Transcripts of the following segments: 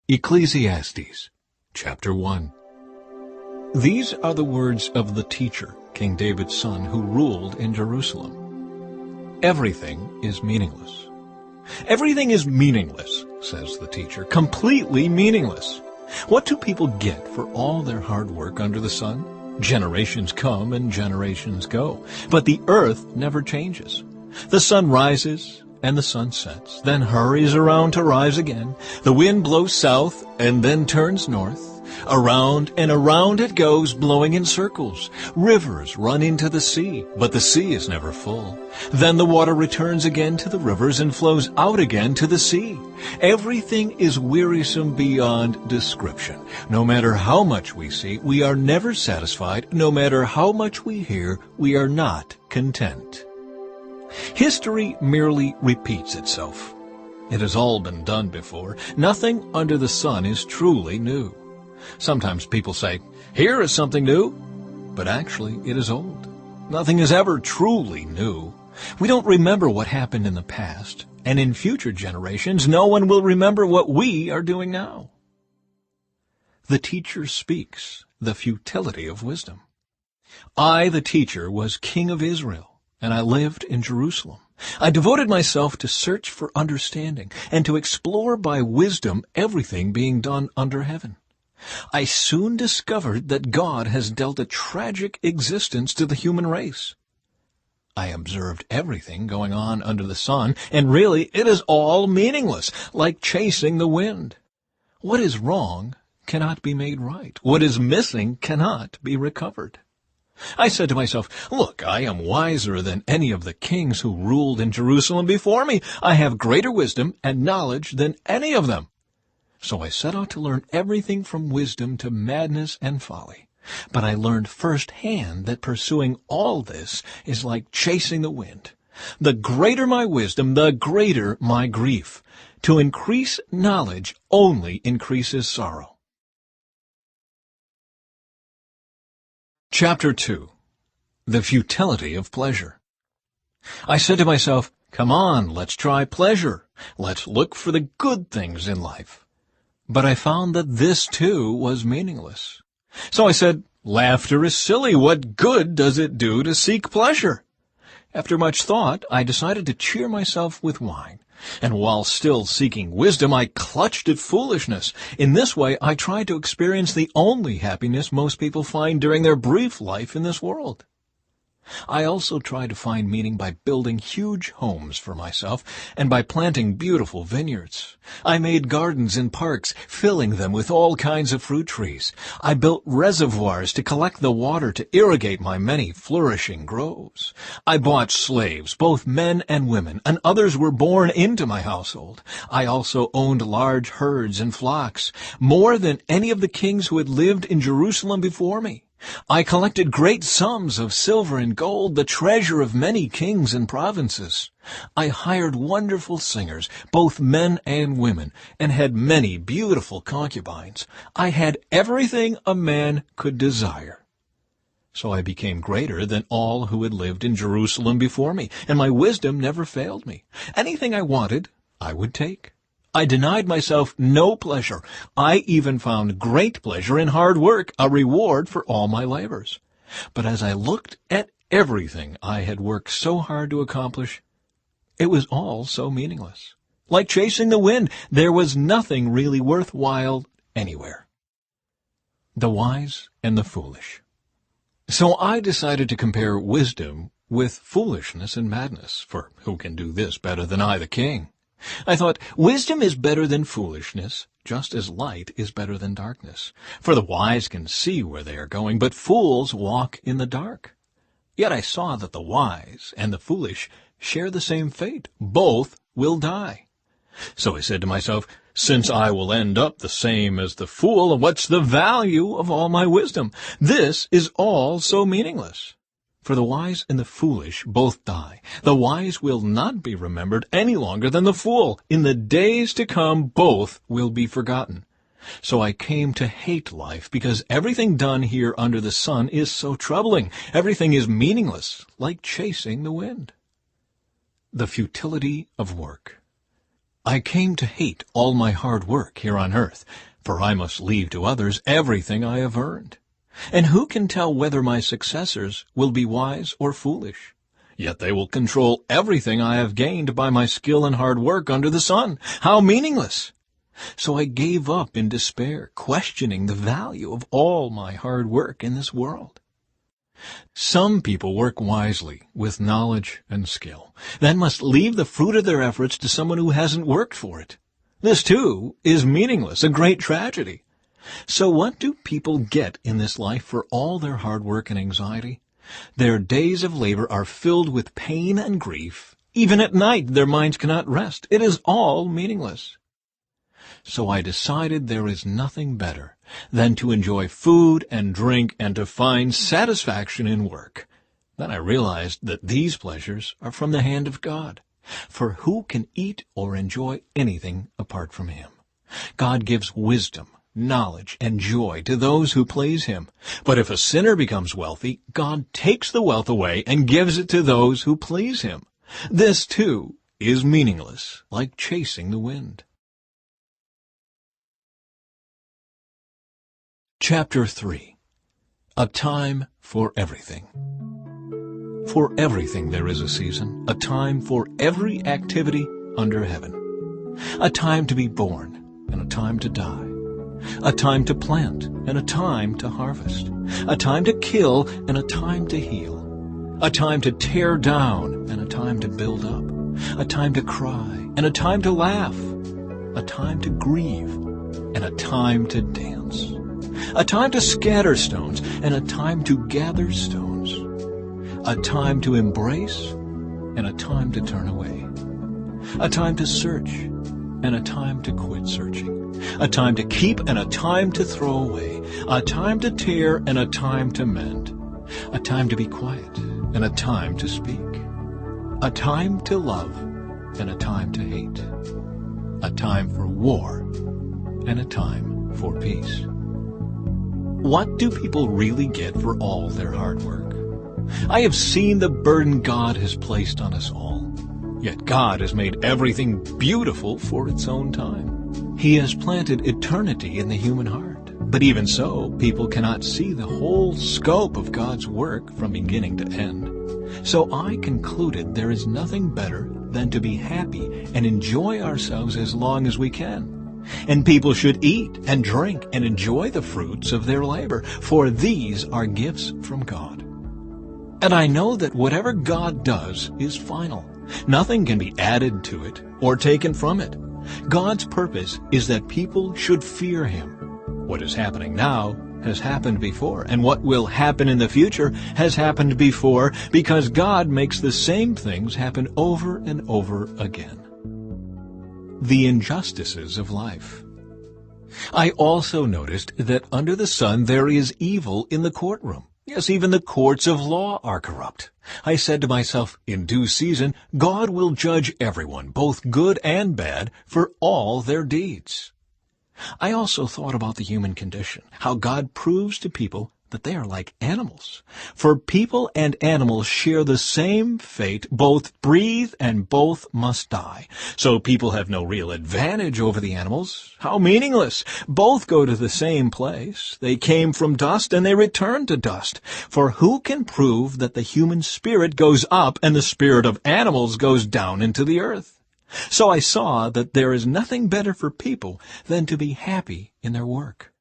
Ecclesiastes, chapter 1. These are the words of the teacher, King David's son, who ruled in Jerusalem. Everything is meaningless. Everything is meaningless, says the teacher, completely meaningless. What do people get for all their hard work under the sun? Generations come and generations go, but the earth never changes. The sun rises and the sun sets, then hurries around to rise again. The wind blows south and then turns north. Around and around it goes, blowing in circles. Rivers run into the sea, but the sea is never full. Then the water returns again to the rivers and flows out again to the sea. Everything is wearisome beyond description. No matter how much we see, we are never satisfied. No matter how much we hear, we are not content. History merely repeats itself. It has all been done before. Nothing under the sun is truly new. Sometimes people say, "Here is something new," but actually it is old. Nothing is ever truly new. We don't remember what happened in the past, and in future generations no one will remember what we are doing now. The teacher speaks the futility of wisdom. I, the teacher, was king of Israel, and I lived in Jerusalem. I devoted myself to search for understanding and to explore by wisdom everything being done under heaven. I soon discovered that God has dealt a tragic existence to the human race. I observed everything going on under the sun, and really it is all meaningless, like chasing the wind. What is wrong cannot be made right. What is missing cannot be recovered. I said to myself, "Look, I am wiser than any of the kings who ruled in Jerusalem before me. I have greater wisdom and knowledge than any of them." So I set out to learn everything from wisdom to madness and folly. But I learned firsthand that pursuing all this is like chasing the wind. The greater my wisdom, the greater my grief. To increase knowledge only increases sorrow. Chapter 2. The Futility of Pleasure. I said to myself, "Come on, let's try pleasure. Let's look for the good things in life." But I found that this, too, was meaningless. So I said, "Laughter is silly. What good does it do to seek pleasure?" After much thought, I decided to cheer myself with wine. And while still seeking wisdom, I clutched at foolishness. In this way, I tried to experience the only happiness most people find during their brief life in this world. I also tried to find meaning by building huge homes for myself and by planting beautiful vineyards. I made gardens and parks, filling them with all kinds of fruit trees. I built reservoirs to collect the water to irrigate my many flourishing groves. I bought slaves, both men and women, and others were born into my household. I also owned large herds and flocks, more than any of the kings who had lived in Jerusalem before me. I collected great sums of silver and gold, the treasure of many kings and provinces. I hired wonderful singers, both men and women, and had many beautiful concubines. I had everything a man could desire. So I became greater than all who had lived in Jerusalem before me, and my wisdom never failed me. Anything I wanted, I would take. I denied myself no pleasure. I even found great pleasure in hard work, a reward for all my labors. But as I looked at everything I had worked so hard to accomplish, it was all so meaningless. Like chasing the wind, there was nothing really worthwhile anywhere. The wise and the foolish. So I decided to compare wisdom with foolishness and madness, for who can do this better than I, the king? I thought, wisdom is better than foolishness, just as light is better than darkness. For the wise can see where they are going, but fools walk in the dark. Yet I saw that the wise and the foolish share the same fate. Both will die. So I said to myself, since I will end up the same as the fool, what's the value of all my wisdom? This is all so meaningless. For the wise and the foolish both die. The wise will not be remembered any longer than the fool. In the days to come, both will be forgotten. So I came to hate life, because everything done here under the sun is so troubling. Everything is meaningless, like chasing the wind. The futility of work. I came to hate all my hard work here on earth, for I must leave to others everything I have earned. And who can tell whether my successors will be wise or foolish? Yet they will control everything I have gained by my skill and hard work under the sun. How meaningless! So I gave up in despair, questioning the value of all my hard work in this world. Some people work wisely with knowledge and skill, then must leave the fruit of their efforts to someone who hasn't worked for it. This, too, is meaningless, a great tragedy. So what do people get in this life for all their hard work and anxiety? Their days of labor are filled with pain and grief. Even at night their minds cannot rest. It is all meaningless. So I decided there is nothing better than to enjoy food and drink and to find satisfaction in work. Then I realized that these pleasures are from the hand of God. For who can eat or enjoy anything apart from Him? God gives wisdom, knowledge, and joy to those who please Him. But if a sinner becomes wealthy, God takes the wealth away and gives it to those who please Him. This, too, is meaningless, like chasing the wind. Chapter 3. A Time for Everything. For everything there is a season, a time for every activity under heaven. A time to be born and a time to die. A time to plant and a time to harvest. A time to kill and a time to heal. A time to tear down and a time to build up. A time to cry and a time to laugh. A time to grieve and a time to dance. A time to scatter stones and a time to gather stones. A time to embrace and a time to turn away. A time to search and a time to quit searching. A time to keep and a time to throw away. A time to tear and a time to mend. A time to be quiet and a time to speak. A time to love and a time to hate. A time for war and a time for peace. What do people really get for all their hard work? I have seen the burden God has placed on us all. Yet God has made everything beautiful for its own time. He has planted eternity in the human heart. But even so, people cannot see the whole scope of God's work from beginning to end. So I concluded there is nothing better than to be happy and enjoy ourselves as long as we can. And people should eat and drink and enjoy the fruits of their labor, for these are gifts from God. And I know that whatever God does is final. Nothing can be added to it or taken from it. God's purpose is that people should fear Him. What is happening now has happened before, and what will happen in the future has happened before, because God makes the same things happen over and over again. The injustices of life. I also noticed that under the sun there is evil in the courtroom. Yes, even the courts of law are corrupt. I said to myself, in due season, God will judge everyone, both good and bad, for all their deeds. I also thought about the human condition, how God proves to people that they are like animals. For people and animals share the same fate, both breathe and both must die. So people have no real advantage over the animals. How meaningless! Both go to the same place. They came from dust and they return to dust. For who can prove that the human spirit goes up and the spirit of animals goes down into the earth? So I saw that there is nothing better for people than to be happy in their work.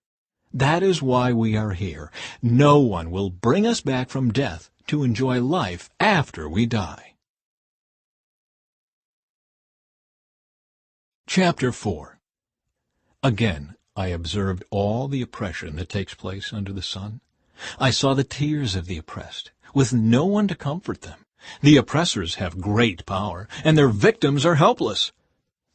That is why we are here. No one will bring us back from death to enjoy life after we die. Chapter 4. Again, I observed all the oppression that takes place under the sun. I saw the tears of the oppressed, with no one to comfort them. The oppressors have great power, and their victims are helpless.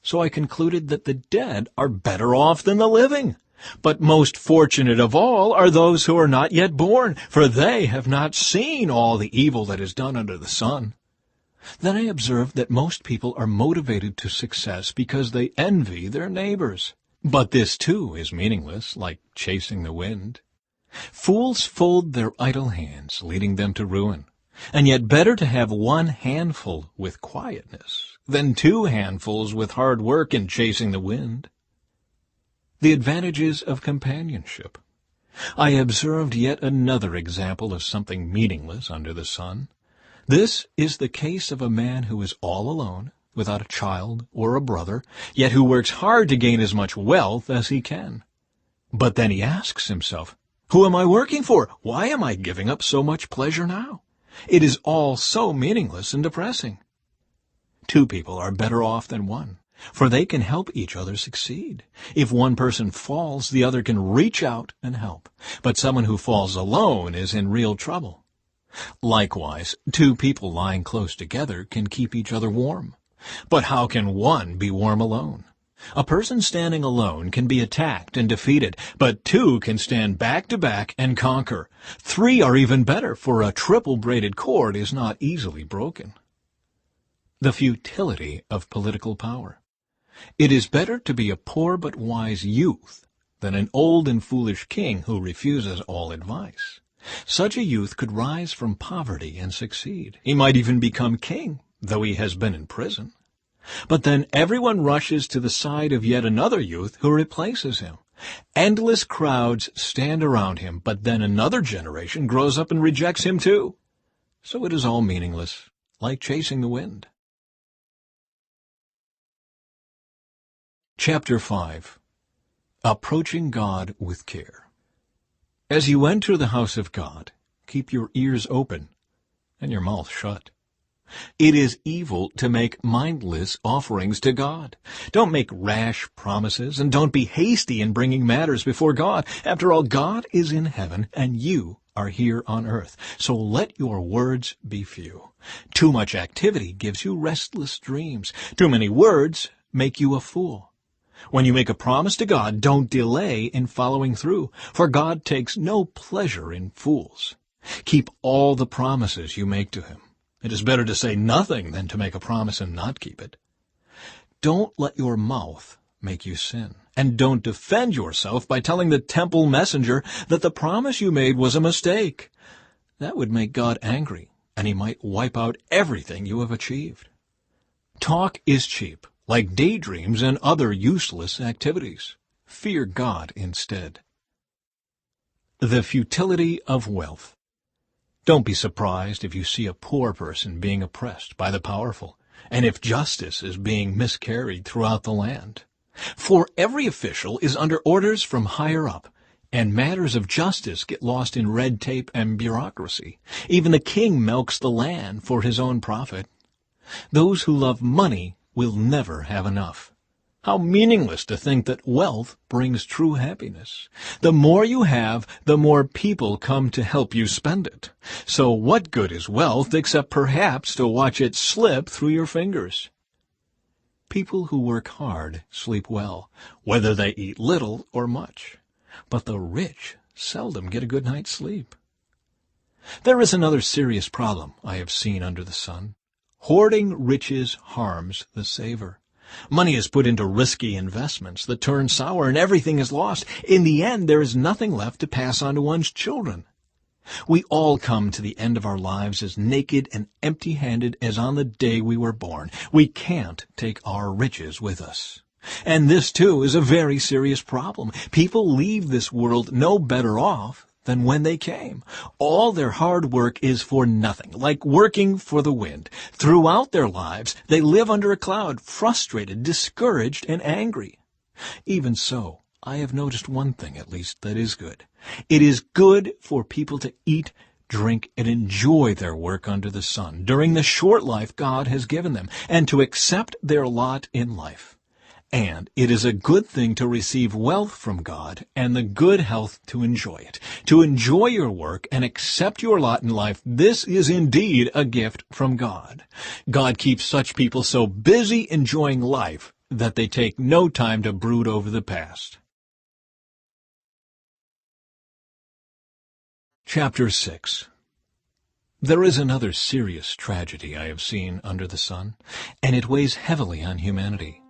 So I concluded that the dead are better off than the living. But most fortunate of all are those who are not yet born, for they have not seen all the evil that is done under the sun. Then I observed that most people are motivated to success because they envy their neighbors. But this, too, is meaningless, like chasing the wind. Fools fold their idle hands, leading them to ruin. And yet better to have one handful with quietness than 2 handfuls with hard work and chasing the wind. The advantages of companionship. I observed yet another example of something meaningless under the sun. This is the case of a man who is all alone, without a child or a brother, yet who works hard to gain as much wealth as he can. But then he asks himself, "Who am I working for? Why am I giving up so much pleasure now? It is all so meaningless and depressing." 2 people are better off than one, for they can help each other succeed. If one person falls, the other can reach out and help. But someone who falls alone is in real trouble. Likewise, 2 people lying close together can keep each other warm. But how can one be warm alone? A person standing alone can be attacked and defeated, but 2 can stand back to back and conquer. 3 are even better, for a triple-braided cord is not easily broken. The futility of political power. It is better to be a poor but wise youth than an old and foolish king who refuses all advice. Such a youth could rise from poverty and succeed. He might even become king, though he has been in prison. But then everyone rushes to the side of yet another youth who replaces him. Endless crowds stand around him, but then another generation grows up and rejects him too. So it is all meaningless, like chasing the wind. Chapter 5. Approaching God with Care. As you enter the house of God, keep your ears open and your mouth shut. It is evil to make mindless offerings to God. Don't make rash promises, and don't be hasty in bringing matters before God. After all, God is in heaven, and you are here on earth. So let your words be few. Too much activity gives you restless dreams. Too many words make you a fool. When you make a promise to God, don't delay in following through, for God takes no pleasure in fools. Keep all the promises you make to him. It is better to say nothing than to make a promise and not keep it. Don't let your mouth make you sin, and don't defend yourself by telling the temple messenger that the promise you made was a mistake. That would make God angry, and he might wipe out everything you have achieved. Talk is cheap, like daydreams and other useless activities. Fear God instead. The futility of wealth. Don't be surprised if you see a poor person being oppressed by the powerful, and if justice is being miscarried throughout the land. For every official is under orders from higher up, and matters of justice get lost in red tape and bureaucracy. Even the king milks the land for his own profit. Those who love money will never have enough. How meaningless to think that wealth brings true happiness. The more you have, the more people come to help you spend it. So what good is wealth except perhaps to watch it slip through your fingers? People who work hard sleep well, whether they eat little or much. But the rich seldom get a good night's sleep. There is another serious problem I have seen under the sun. Hoarding riches harms the saver. Money is put into risky investments that turn sour, and everything is lost. In the end, there is nothing left to pass on to one's children. We all come to the end of our lives as naked and empty-handed as on the day we were born. We can't take our riches with us. And this, too, is a very serious problem. People leave this world no better off than when they came. All their hard work is for nothing, like working for the wind. Throughout their lives, they live under a cloud, frustrated, discouraged, and angry. Even so, I have noticed one thing, at least, that is good. It is good for people to eat, drink, and enjoy their work under the sun during the short life God has given them, and to accept their lot in life. And it is a good thing to receive wealth from God and the good health to enjoy it. To enjoy your work and accept your lot in life, this is indeed a gift from God. God keeps such people so busy enjoying life that they take no time to brood over the past. Chapter 6. There is another serious tragedy I have seen under the sun, and it weighs heavily on humanity.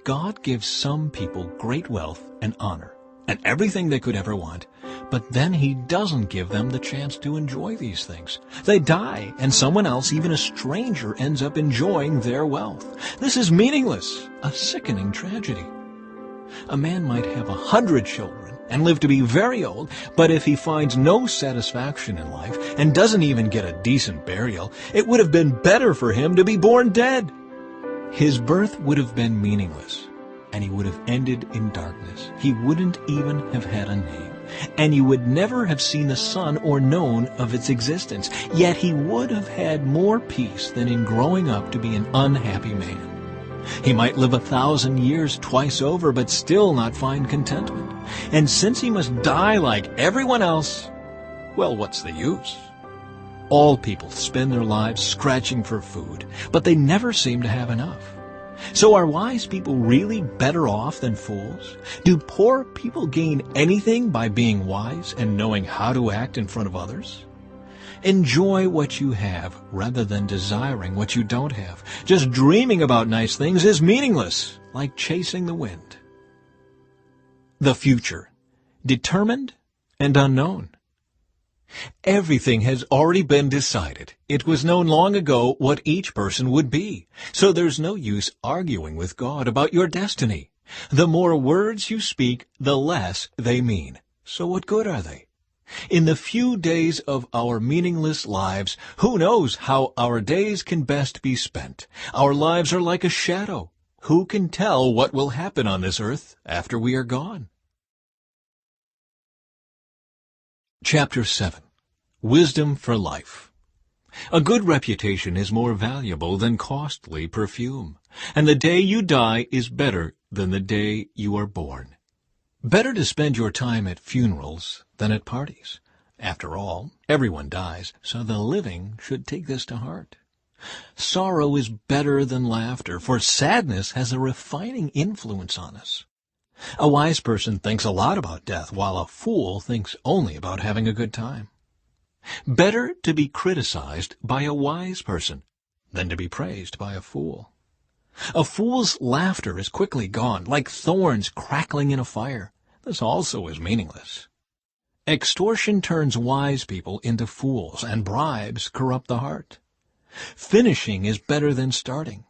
God gives some people great wealth and honor, and everything they could ever want, but then he doesn't give them the chance to enjoy these things. They die, and someone else, even a stranger, ends up enjoying their wealth. This is meaningless, a sickening tragedy. A man might have 100 children and live to be very old, but if he finds no satisfaction in life and doesn't even get a decent burial, it would have been better for him to be born dead. His birth would have been meaningless, and he would have ended in darkness. He wouldn't even have had a name, and he would never have seen the sun or known of its existence. Yet he would have had more peace than in growing up to be an unhappy man. He might live 1,000 years twice over, but still not find contentment. And since he must die like everyone else, well, what's the use? All people spend their lives scratching for food, but they never seem to have enough. So are wise people really better off than fools? Do poor people gain anything by being wise and knowing how to act in front of others? Enjoy what you have rather than desiring what you don't have. Just dreaming about nice things is meaningless, like chasing the wind. The future, determined and unknown. Everything has already been decided. It was known long ago what each person would be. So there's no use arguing with God about your destiny. The more words you speak, the less they mean. So what good are they? In the few days of our meaningless lives, who knows how our days can best be spent? Our lives are like a shadow. Who can tell what will happen on this earth after we are gone? Chapter 7. Wisdom for Life. A good reputation is more valuable than costly perfume, and the day you die is better than the day you are born. Better to spend your time at funerals than at parties. After all, everyone dies, so the living should take this to heart. Sorrow is better than laughter, for sadness has a refining influence on us. A wise person thinks a lot about death, while a fool thinks only about having a good time. Better to be criticized by a wise person than to be praised by a fool. A fool's laughter is quickly gone, like thorns crackling in a fire. This also is meaningless. Extortion turns wise people into fools, and bribes corrupt the heart. Finishing is better than starting.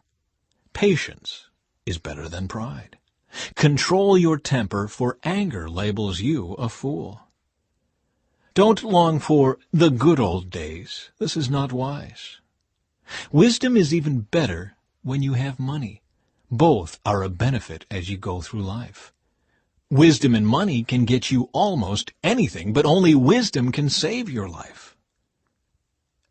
Patience is better than pride. Control your temper, for anger labels you a fool. Don't long for the good old days. This is not wise. Wisdom is even better when you have money. Both are a benefit as you go through life. Wisdom and money can get you almost anything, but only wisdom can save your life.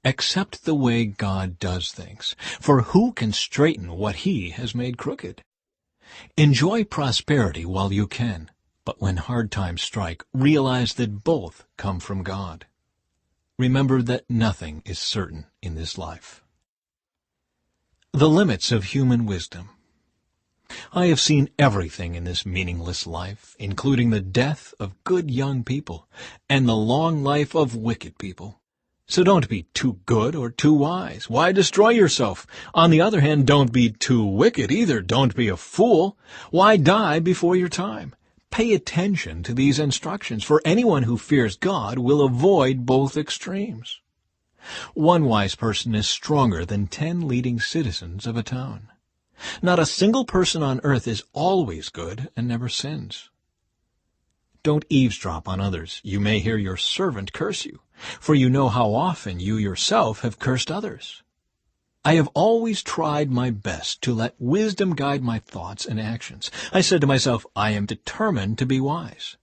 Accept the way God does things, for who can straighten what He has made crooked? Enjoy prosperity while you can, but when hard times strike, realize that both come from God. Remember that nothing is certain in this life. The limits of human wisdom. I have seen everything in this meaningless life, including the death of good young people and the long life of wicked people. So don't be too good or too wise. Why destroy yourself? On the other hand, don't be too wicked either. Don't be a fool. Why die before your time? Pay attention to these instructions, for anyone who fears God will avoid both extremes. One wise person is stronger than 10 leading citizens of a town. Not a single person on earth is always good and never sins. Don't eavesdrop on others. You may hear your servant curse you, for you know how often you yourself have cursed others. I have always tried my best to let wisdom guide my thoughts and actions. I said to myself, I am determined to be wise.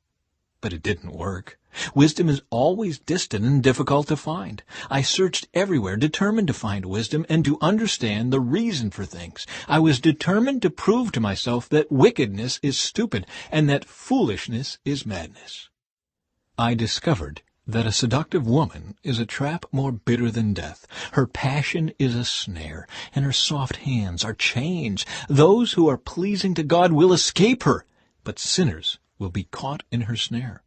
But it didn't work. Wisdom is always distant and difficult to find. I searched everywhere, determined to find wisdom and to understand the reason for things. I was determined to prove to myself that wickedness is stupid and that foolishness is madness. I discovered that a seductive woman is a trap more bitter than death. Her passion is a snare, and her soft hands are chains. Those who are pleasing to God will escape her, but sinners will be caught in her snare.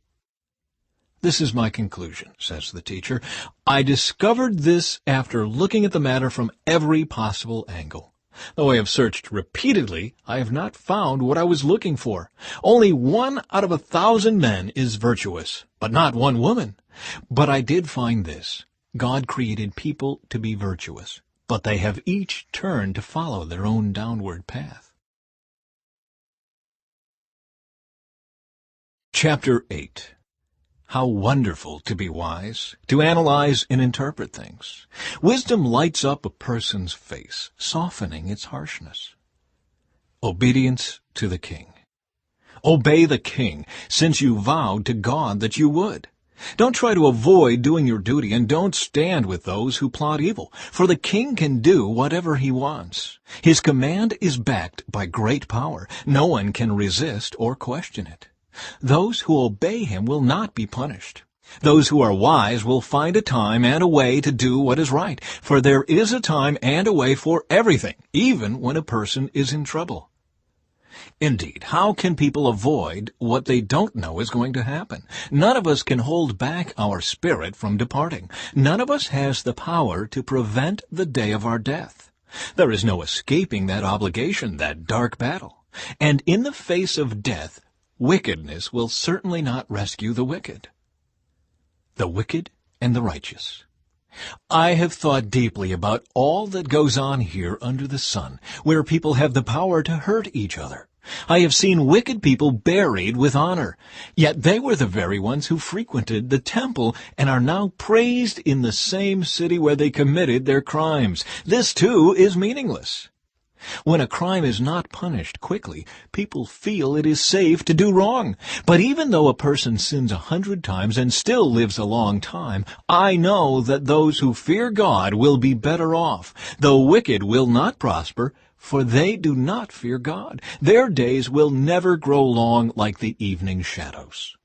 This is my conclusion, says the teacher. I discovered this after looking at the matter from every possible angle. Though I have searched repeatedly, I have not found what I was looking for. Only 1 out of 1,000 men is virtuous, but not one woman. But I did find this. God created people to be virtuous, but they have each turned to follow their own downward path. Chapter 8. How wonderful to be wise, to analyze and interpret things. Wisdom lights up a person's face, softening its harshness. Obedience to the king. Obey the king, since you vowed to God that you would. Don't try to avoid doing your duty, and don't stand with those who plot evil, for the king can do whatever he wants. His command is backed by great power. No one can resist or question it. Those who obey him will not be punished. Those who are wise will find a time and a way to do what is right, for there is a time and a way for everything, even when a person is in trouble. Indeed, how can people avoid what they don't know is going to happen? None of us can hold back our spirit from departing. None of us has the power to prevent the day of our death. There is no escaping that obligation, that dark battle. And in the face of death, wickedness will certainly not rescue the wicked. The wicked and the righteous. I have thought deeply about all that goes on here under the sun, where people have the power to hurt each other. I have seen wicked people buried with honor, yet they were the very ones who frequented the temple and are now praised in the same city where they committed their crimes. This, too, is meaningless. When a crime is not punished quickly, people feel it is safe to do wrong. But even though a person sins 100 times and still lives a long time, I know that those who fear God will be better off. The wicked will not prosper, for they do not fear God. Their days will never grow long like the evening shadows.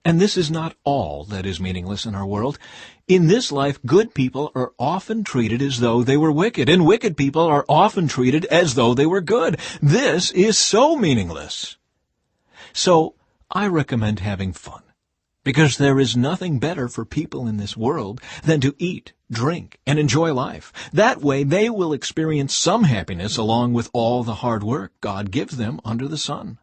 And this is not all that is meaningless in our world. In this life, good people are often treated as though they were wicked, and wicked people are often treated as though they were good. This is so meaningless. So, I recommend having fun, because there is nothing better for people in this world than to eat, drink, and enjoy life. That way, they will experience some happiness along with all the hard work God gives them under the sun.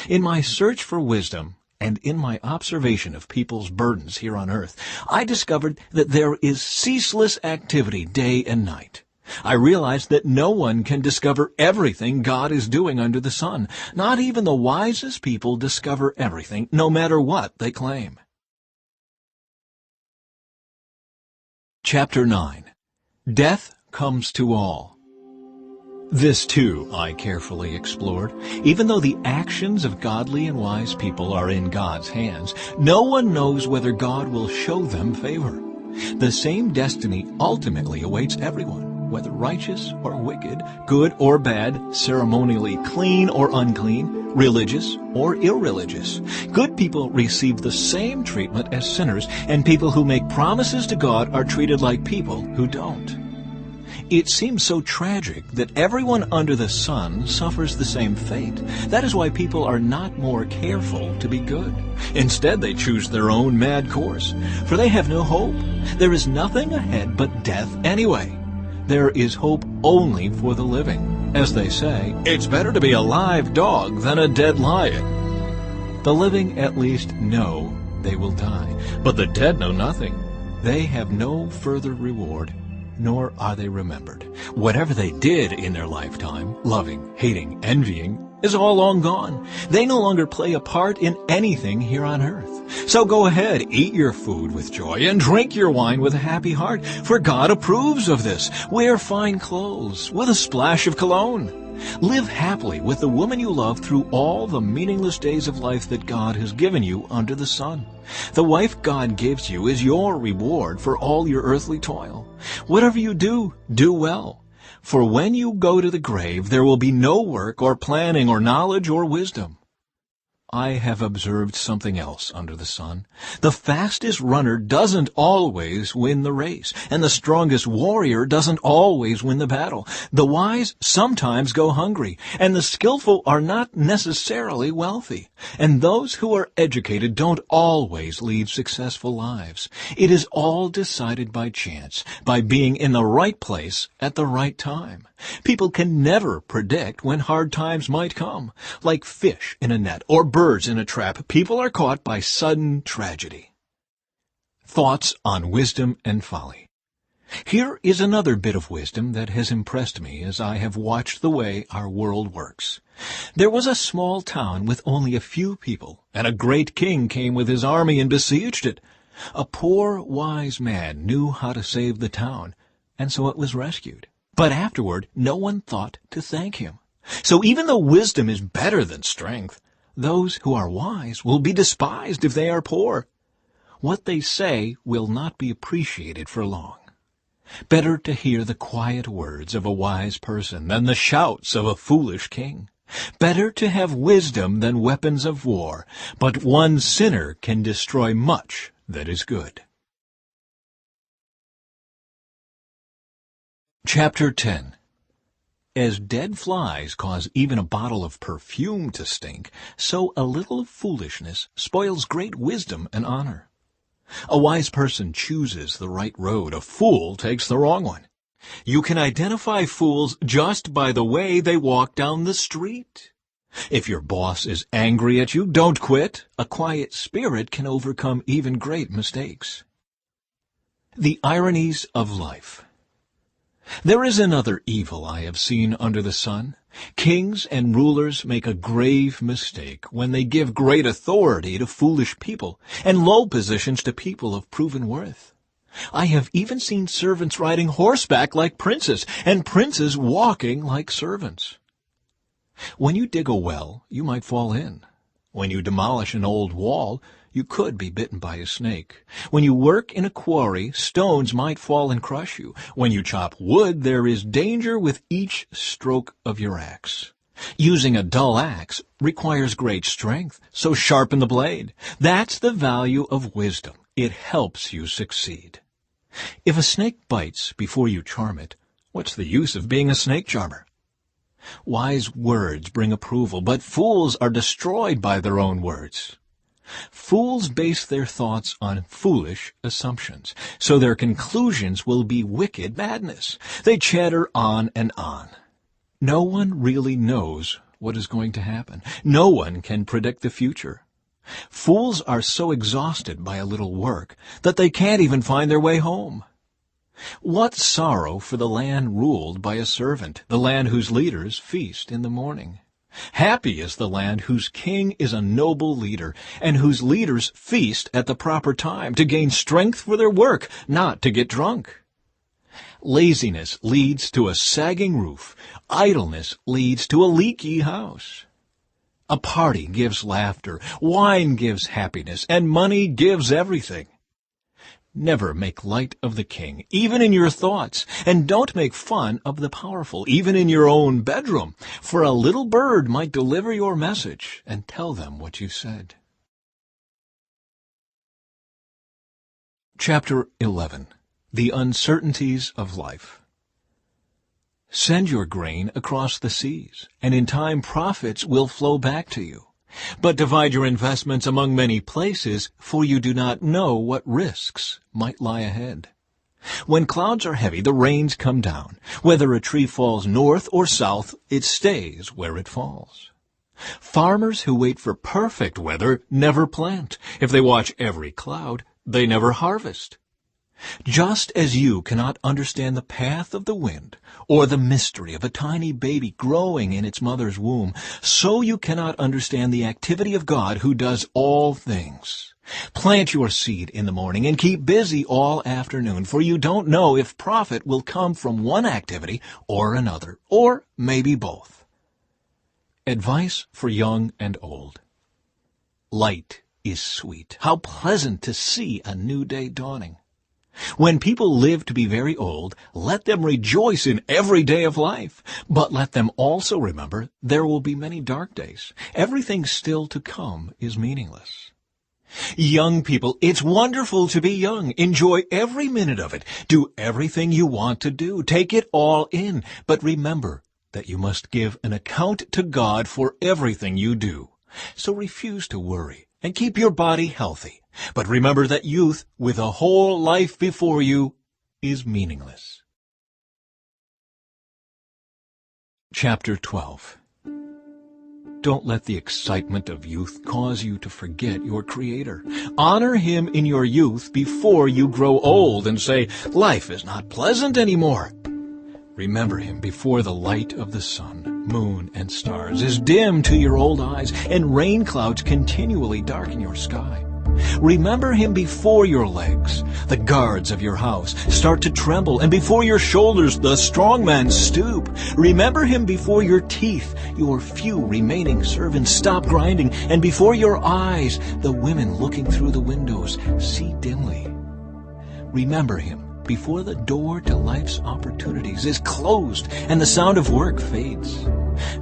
In my search for wisdom, and in my observation of people's burdens here on earth, I discovered that there is ceaseless activity day and night. I realized that no one can discover everything God is doing under the sun. Not even the wisest people discover everything, no matter what they claim. Chapter 9. Death Comes to All. This, too, I carefully explored. Even though the actions of godly and wise people are in God's hands, no one knows whether God will show them favor. The same destiny ultimately awaits everyone, whether righteous or wicked, good or bad, ceremonially clean or unclean, religious or irreligious. Good people receive the same treatment as sinners, and people who make promises to God are treated like people who don't. It seems so tragic that everyone under the sun suffers the same fate. That is why people are not more careful to be good. Instead, they choose their own mad course, for they have no hope. There is nothing ahead but death anyway. There is hope only for the living. As they say, it's better to be a live dog than a dead lion. The living at least know they will die, but the dead know nothing. They have no further reward, nor are they remembered. Whatever they did in their lifetime, loving, hating, envying, is all long gone. They no longer play a part in anything here on earth. So go ahead, eat your food with joy, and drink your wine with a happy heart, for God approves of this. Wear fine clothes with a splash of cologne. Live happily with the woman you love through all the meaningless days of life that God has given you under the sun. The wife God gives you is your reward for all your earthly toil. Whatever you do, do well. For when you go to the grave, there will be no work or planning or knowledge or wisdom. I have observed something else under the sun. The fastest runner doesn't always win the race, and the strongest warrior doesn't always win the battle. The wise sometimes go hungry, and the skillful are not necessarily wealthy. And those who are educated don't always lead successful lives. It is all decided by chance, by being in the right place at the right time. People can never predict when hard times might come. Like fish in a net or birds in a trap, people are caught by sudden tragedy. Thoughts on wisdom and folly. Here is another bit of wisdom that has impressed me as I have watched the way our world works. There was a small town with only a few people, and a great king came with his army and besieged it. A poor, wise man knew how to save the town, and so it was rescued. But afterward, no one thought to thank him. So even though wisdom is better than strength, those who are wise will be despised if they are poor. What they say will not be appreciated for long. Better to hear the quiet words of a wise person than the shouts of a foolish king. Better to have wisdom than weapons of war, but one sinner can destroy much that is good. Chapter 10. As dead flies cause even a bottle of perfume to stink, so a little of foolishness spoils great wisdom and honor. A wise person chooses the right road, a fool takes the wrong one. You can identify fools just by the way they walk down the street. If your boss is angry at you, don't quit. A quiet spirit can overcome even great mistakes. The ironies of life. There is another evil I have seen under the sun. Kings and rulers make a grave mistake when they give great authority to foolish people and low positions to people of proven worth. I have even seen servants riding horseback like princes and princes walking like servants. When you dig a well, you might fall in. When you demolish an old wall, you could be bitten by a snake. When you work in a quarry, stones might fall and crush you. When you chop wood, there is danger with each stroke of your axe. Using a dull axe requires great strength, so sharpen the blade. That's the value of wisdom. It helps you succeed. If a snake bites before you charm it, what's the use of being a snake charmer? Wise words bring approval, but fools are destroyed by their own words. Fools base their thoughts on foolish assumptions, so their conclusions will be wicked madness. They chatter on and on. No one really knows what is going to happen. No one can predict the future. Fools are so exhausted by a little work that they can't even find their way home. What sorrow for the land ruled by a servant, the land whose leaders feast in the morning. Happy is the land whose king is a noble leader, and whose leaders feast at the proper time to gain strength for their work, not to get drunk. Laziness leads to a sagging roof. Idleness leads to a leaky house. A party gives laughter, wine gives happiness, and money gives everything. Never make light of the king, even in your thoughts, and don't make fun of the powerful, even in your own bedroom, for a little bird might deliver your message and tell them what you said. Chapter 11. The Uncertainties of Life. Send your grain across the seas, and in time profits will flow back to you. But divide your investments among many places, for you do not know what risks might lie ahead. When clouds are heavy, the rains come down. Whether a tree falls north or south, it stays where it falls. Farmers who wait for perfect weather never plant. If they watch every cloud, they never harvest. Just as you cannot understand the path of the wind or the mystery of a tiny baby growing in its mother's womb, so you cannot understand the activity of God who does all things. Plant your seed in the morning and keep busy all afternoon, for you don't know if profit will come from one activity or another, or maybe both. Advice for young and old. Light is sweet. How pleasant to see a new day dawning. When people live to be very old, let them rejoice in every day of life. But let them also remember there will be many dark days. Everything still to come is meaningless. Young people, it's wonderful to be young. Enjoy every minute of it. Do everything you want to do. Take it all in. But remember that you must give an account to God for everything you do. So refuse to worry and keep your body healthy. But remember that youth, with a whole life before you, is meaningless. Chapter 12. Don't let the excitement of youth cause you to forget your Creator. Honor Him in your youth before you grow old and say, life is not pleasant anymore. Remember Him before the light of the sun, moon, and stars is dim to your old eyes, and rain clouds continually darken your sky. Remember Him before your legs, the guards of your house, start to tremble, and before your shoulders the strong men stoop. Remember Him before your teeth, your few remaining servants stop grinding, and before your eyes the women looking through the windows see dimly. Remember Him before the door to life's opportunities is closed and the sound of work fades.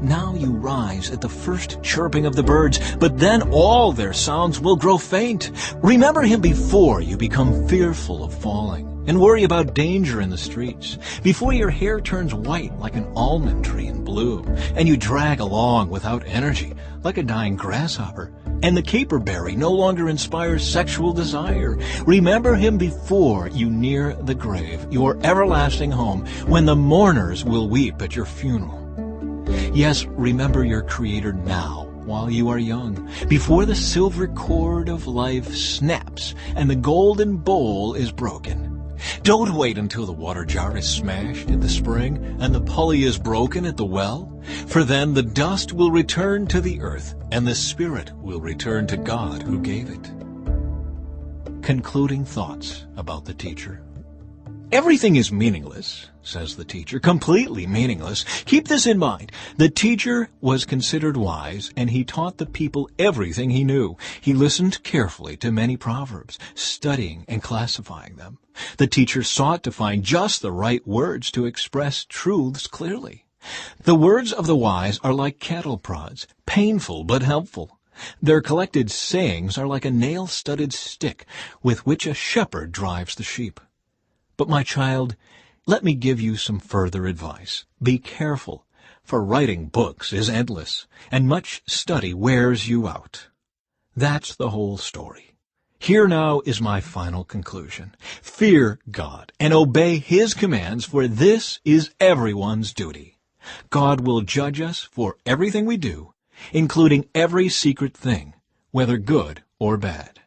Now you rise at the first chirping of the birds, but then all their sounds will grow faint. Remember Him before you become fearful of falling and worry about danger in the streets, before your hair turns white like an almond tree in bloom, and you drag along without energy like a dying grasshopper, and the caperberry no longer inspires sexual desire. Remember Him before you near the grave, your everlasting home, when the mourners will weep at your funeral. Yes, remember your Creator now, while you are young, before the silver cord of life snaps and the golden bowl is broken. Don't wait until the water jar is smashed in the spring and the pulley is broken at the well, for then the dust will return to the earth and the spirit will return to God who gave it. Concluding thoughts about the teacher. Everything is meaningless, says the teacher, completely meaningless. Keep this in mind. The teacher was considered wise, and he taught the people everything he knew. He listened carefully to many proverbs, studying and classifying them. The teacher sought to find just the right words to express truths clearly. The words of the wise are like cattle prods, painful but helpful. Their collected sayings are like a nail-studded stick with which a shepherd drives the sheep. But my child, let me give you some further advice. Be careful, for writing books is endless, and much study wears you out. That's the whole story. Here now is my final conclusion. Fear God and obey His commands, for this is everyone's duty. God will judge us for everything we do, including every secret thing, whether good or bad.